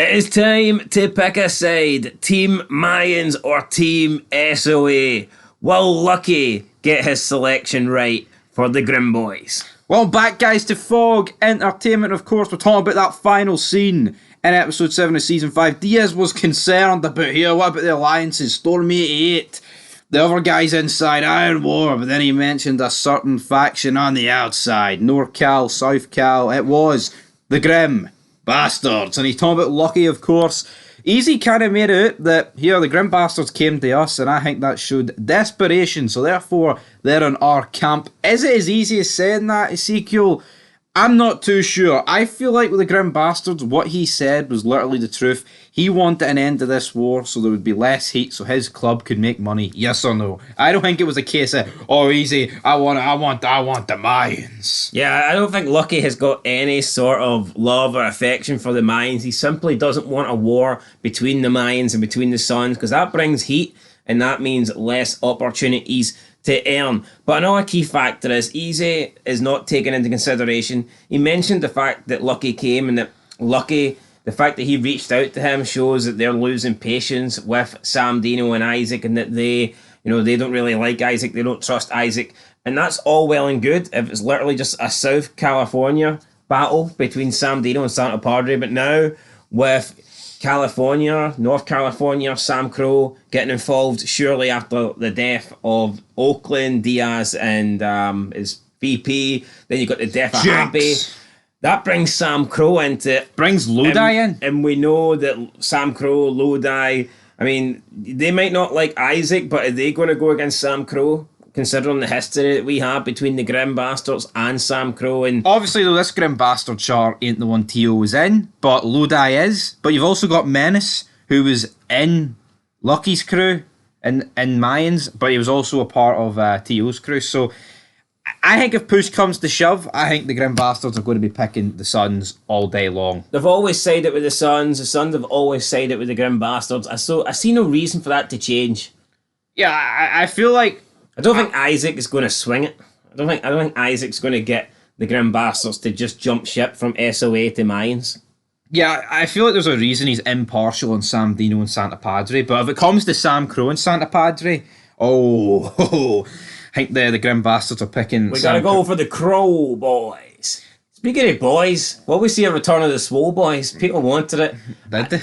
It is time to pick a side. Team Mayans or Team SOA? Will Lucky get his selection right for the Grim Boys? Well, back guys to Fog Entertainment, of course. We're talking about that final scene in episode 7 of season 5. Diaz was concerned about here. What about the alliances? Storm 88. The other guys inside Iron War. But then he mentioned a certain faction on the outside. NorCal, SouthCal. It was the Grim Bastards. And he's talking about Lucky, of course. Easy kind of made it out that here the Grim Bastards came to us, and I think that showed desperation. So therefore, they're in our camp. Is it as easy as saying that, Ezekiel? I'm not too sure. I feel like with the Grim Bastards, what he said was literally the truth. He wanted an end to this war so there would be less heat so his club could make money. Yes or no? I don't think it was a case of, oh, easy, I want the Mayans. Yeah, I don't think Lucky has got any sort of love or affection for the Mayans. He simply doesn't want a war between the Mayans and between the Suns, because that brings heat and that means less opportunities to earn. But another key factor is Easy is not taken into consideration. He mentioned the fact that Lucky came, and that Lucky, the fact that he reached out to him shows that they're losing patience with Sam Dino and Isaac, and that they don't really like Isaac, they don't trust Isaac. And that's all well and good if it's literally just a South California battle between Sam Dino and Santa Padre. But now with California, North California, Sam Crow getting involved surely after the death of Oakland, Diaz and his VP. Then you got the death of Happy. That brings Sam Crow into it. Brings Lodi in. And we know that Sam Crow, Lodi, I mean, they might not like Isaac, but are they going to go against Sam Crow? Considering the history that we have between the Grim Bastards and Sam Crow. And obviously, though, this Grim Bastard chart ain't the one Tio was in, but Lodi is. But you've also got Menace, who was in Lucky's crew in Mayans, but he was also a part of Tio's crew. So I think if push comes to shove, I think the Grim Bastards are going to be picking the Suns all day long. They've always sided with the Suns. The Suns have always sided with the Grim Bastards. I see no reason for that to change. Yeah, I feel like I don't think Isaac is going to swing it. I don't think Isaac's going to get the Grim Bastards to just jump ship from SOA to Mayans. Yeah, I feel like there's a reason he's impartial on Sam Dino and Santa Padre, but if it comes to Sam Crow and Santa Padre, I think the Grim Bastards are picking. We gotta go for the Crow boys. Speaking of boys, will we see a return of the Swole boys? People wanted it. Did they?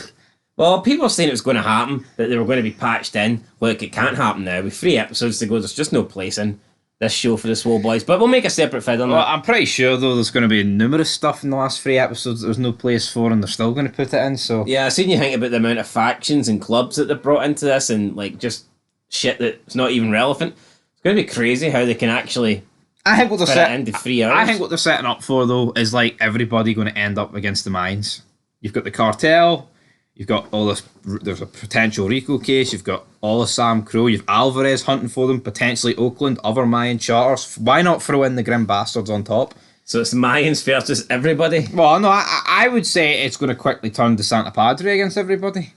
Well, people were saying it was going to happen, that they were going to be patched in. Look, it can't happen now. With 3 episodes to go, there's just no place in this show for the Swole Boys. But we'll make a separate vid on that. I'm pretty sure, though, there's going to be numerous stuff in the last 3 episodes that there's no place for, and they're still going to put it in, so... Yeah, I've seen you think about the amount of factions and clubs that they've brought into this, and, like, just shit that's not even relevant. It's going to be crazy how they can actually... I think what they're into 3 hours. I think what they're setting up for, though, is, like, everybody going to end up against the Mines. You've got the cartel... You've got all this, there's a potential Rico case, you've got all of Sam Crow, you've Alvarez hunting for them, potentially Oakland, other Mayan charters. Why not throw in the Grim Bastards on top? So it's Mayans versus everybody? Well, no, I would say it's going to quickly turn to Santa Padre against everybody.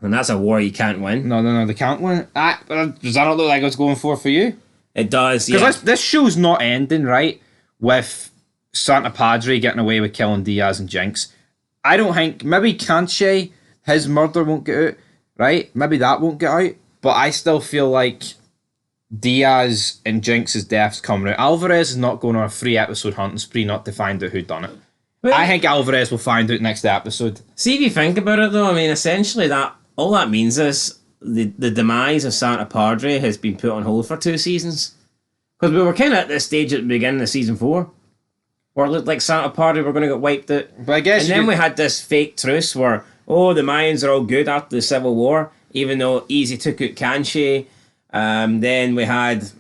And that's a war you can't win. No, they can't win. Does that not look like it's going for you? It does, yeah. Because this show's not ending, right, with Santa Padre getting away with killing Diaz and Jinx. I don't think, maybe Canche, his murder won't get out, right? Maybe that won't get out, but I still feel like Diaz and Jinx's death's coming out. Alvarez is not going on a 3-episode hunting spree not to find out who done it. But I think Alvarez will find out next episode. See, if you think about it though, I mean, essentially all that means is the demise of Santa Padre has been put on hold for 2 seasons. Because we were kind of at this stage at the beginning of season 4. Where it looked like Santa Padre were going to get wiped out. But I guess and then we had this fake truce where, the Mayans are all good after the Civil War, even though Easy took out Canche. Then we had,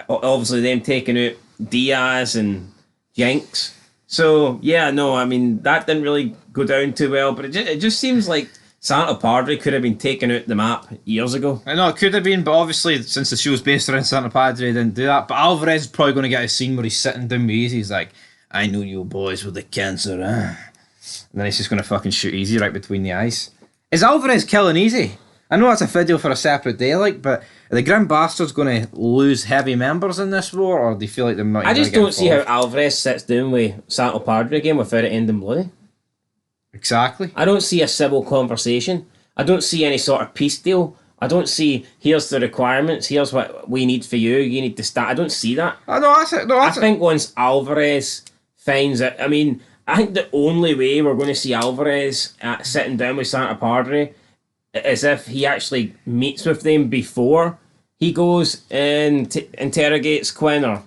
obviously, them taking out Diaz and Jinx. So, yeah, no, I mean, that didn't really go down too well, but it just seems like Santa Padre could have been taken out the map years ago. I know, it could have been, but obviously, since the show's based around Santa Padre, they didn't do that. But Alvarez is probably going to get a scene where he's sitting down with Easy, he's like, I knew you boys with the cancer, And then he's just going to fucking shoot Easy right between the eyes. Is Alvarez killing Easy? I know that's a video for a separate day, but are the Grim Bastards going to lose heavy members in this war, or do you feel like they're not? I just don't see how Alvarez sits down with Santa Padre again without it ending bloody. Exactly. I don't see a civil conversation. I don't see any sort of peace deal. I don't see, here's the requirements, here's what we need for you, you need to start. I don't see that. No, that's it. No, I that's it. think once Alvarez finds it, I mean, I think the only way we're going to see Alvarez sitting down with Santa Padre is if he actually meets with them before he goes and interrogates Quinn or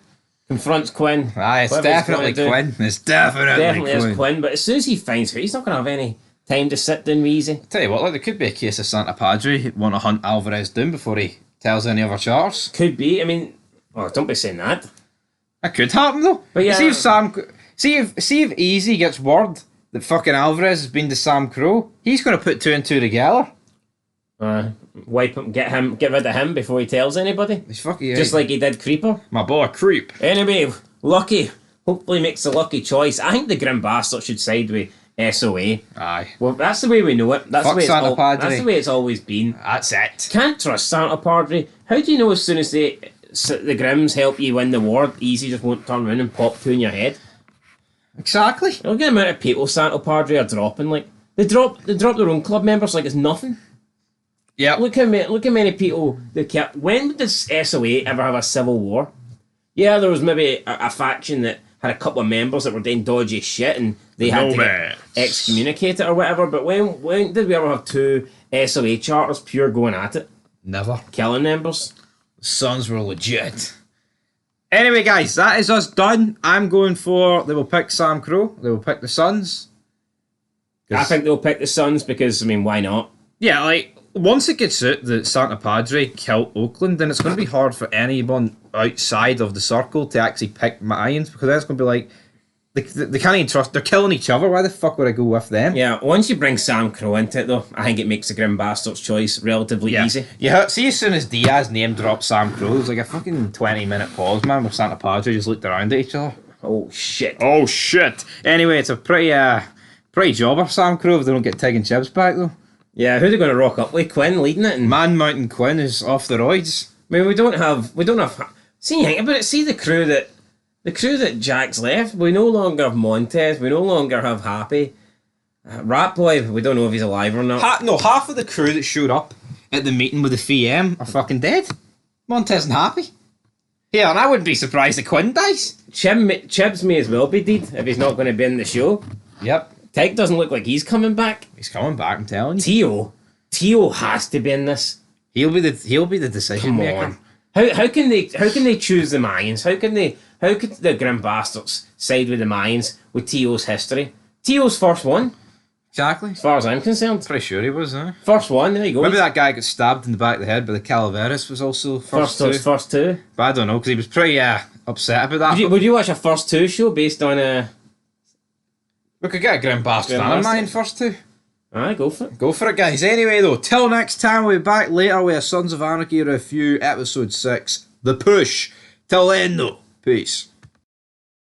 confronts Quinn. Aye, it's whatever he's definitely gonna do. Quinn. It's definitely Quinn. Is Quinn, but as soon as he finds her, he's not going to have any time to sit down with Easy. Tell you what, like, there could be a case of Santa Padre want to hunt Alvarez down before he tells any other charters. Could be. I mean, oh, don't be saying that. That could happen though. But yeah, see if Easy gets word that fucking Alvarez has been to Sam Crow, he's going to put two and two together. Wipe him, get rid of him before he tells anybody. He's fucking Just like he did Creeper. my boy Creep. Anyway, Lucky hopefully makes a lucky choice. I think the Grim Bastard should side with SOA. Aye, Well, that's the way we know it. That's Fuck the way Santa Padre. that's the way it's always been. that's it. Can't trust Santa Padre. How do you know as soon as the Grims help you win the war, Easy just won't turn around and pop two in your head? Exactly. Look at the amount of people Santa Padre are dropping. Like they drop their own club members like it's nothing. Yeah. Look how many people they kept. When did SOA ever have a civil war? Yeah, there was maybe a faction that had a couple of members that were doing dodgy shit and they had to get excommunicated or whatever. But when did we ever have two SOA charters pure going at it, Never. killing members? Sons were legit. Anyway, guys, that is us done. I'm going for they will pick Sam Crow. They will pick the Suns. I think they'll pick the Suns because, I mean, why not? Yeah, like, once it gets out that Santa Padre killed Oakland, then it's going to be hard for anyone outside of the circle to actually pick Mayans, because then it's going to be like, they can't even trust, they're killing each other, why the fuck would I go with them? Yeah, once you bring Sam Crow into it, though, I think it makes the Grim Bastards choice relatively easy. Yeah, see, as soon as Diaz name dropped Sam Crow, it was like a fucking 20-minute pause, man, where Santa Padre just looked around at each other. Oh, shit. Oh, shit. Anyway, it's a pretty jobber, Sam Crow, if they don't get Tig and Chibs back, though. Yeah, who are they going to rock up with? Quinn leading it? And Man Mountain Quinn is off the roids. I mean, we don't have. See, think about it. See the crew that Jack's left. We no longer have Montez. We no longer have Happy. Rat Boy. We don't know if he's alive or not. Half of the crew that showed up at the meeting with the FM are fucking dead. Montez and Happy. Yeah, and I wouldn't be surprised if Quinn dies. Chibs may as well be dead if he's not going to be in the show. Yep. Tig doesn't look like he's coming back. He's coming back, I'm telling you. Tio has to be in this. He'll be the decision Come maker. on. How can they choose the Mayans? How could the Grim Bastards side with the Mayans with Tio's history? Tio's first one, Exactly. as far as I'm concerned. Pretty sure he was, huh? First one, there you go. Maybe that guy got stabbed in the back of the head by the Calaveras was also first First two. But I don't know, because he was pretty upset about that. Would you watch a first two show based on a... We could get a Grim Bastard Grim and a Bastard. Mayan first two. Alright, go for it. Go for it, guys. Anyway, though, till next time, we'll be back later with a Sons of Anarchy review, episode 6, The Push. Till then, though, peace.